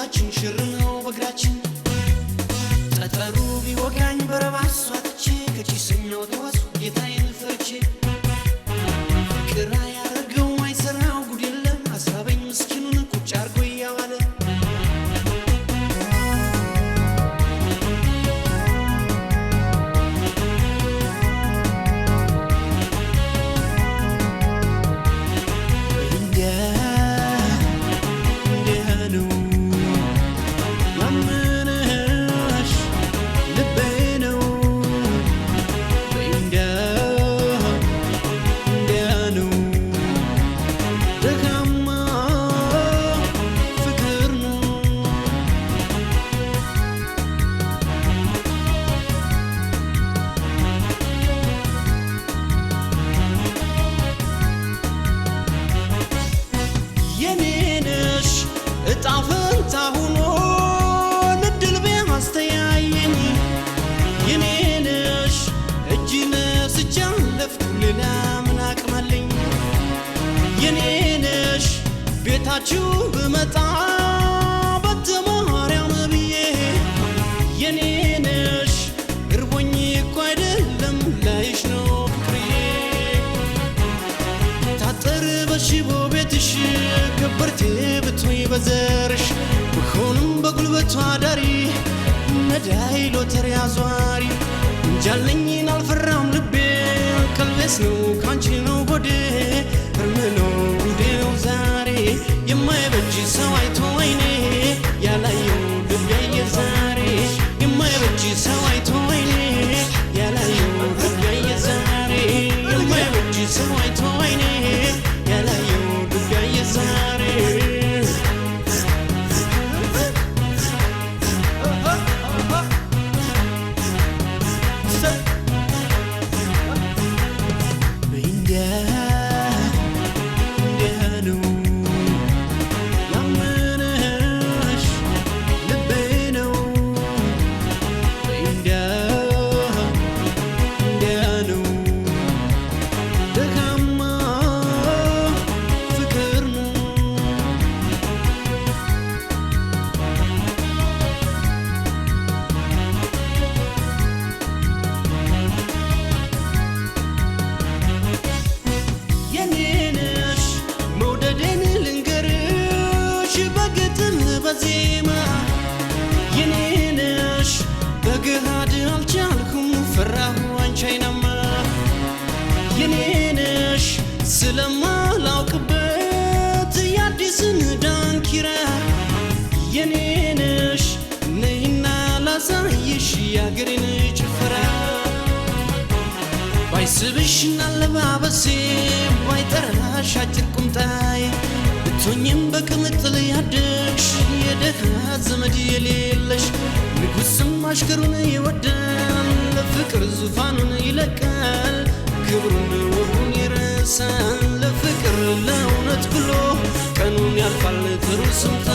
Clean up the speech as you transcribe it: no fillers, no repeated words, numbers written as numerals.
ልባችን ሽር ነው በእግራችን ጠጠሩ ቢወጋኝ በረባሷ ትቼ ከቺሰኛው ተዋሱ ጌታዬን ፈርቼ ፍቅር ያደርገው አይሰራው ጉድ የለም አሳበኝ ምስኪኑን ቁጭ አርጎ እያዋለ እጣፈንታ ሆኖ ንድል ቢያስተያየኝ የኔነሽ እጅ ነስቻ ለፍቱ ሌላ ምን አቅማለኝ የኔነሽ ቤታችሁ ብመጣ በተማርያም ብዬ የኔነሽ እርቦኝ እኮ አይደለም ላይሽ ነው ፍቅሬ ታጠር በሽቦ ቤትሽ ከበርቴ ብትይ በዘርሽ ብሆንም በጉልበቷ ዳሪ ነዳይ ሎተሪ አዟሪ እንጃለኝን አልፈራም ልቤ ከልቤስ ነው ካንቺ ነው ጎዴ እርም ነው ጉዴ ነው ዛሬ የማይበጅ ሰው አይቶ አይኔ ያላየው ልቤ የዛሬ የማይበጅ ሰው አይቶ አይኔ ያላየው ልቤ የዛሬ የማይበጅ ሰው አይቶ አይኔ ያላየው ልቤ የዛሬ በዜማ የኔነሽ በገሃድ አልቻልኩም ፈራሁ አንቺ አይናማ የኔነሽ ስለማላውቅበት የአዲስን ዳንኪራ የኔነሽ ነይና ላሳይሽ የአገሬን ጭፈራ ባይስብሽና አለባበሴ ባይጠራሽ አጭር ቁምጣዬ ብትሆኝም በቅምጥል ያደግሽ የደሃ ዘመድ የሌለሽ ንጉሥም አሽከሩን ይወዳል ለፍቅር ዙፋኑን ይለቃል ክብሩን ወጉን ይረሳል ለፍቅር ለእውነት ብሎ ቀኑን ያልፋል ጥሩ ስምታ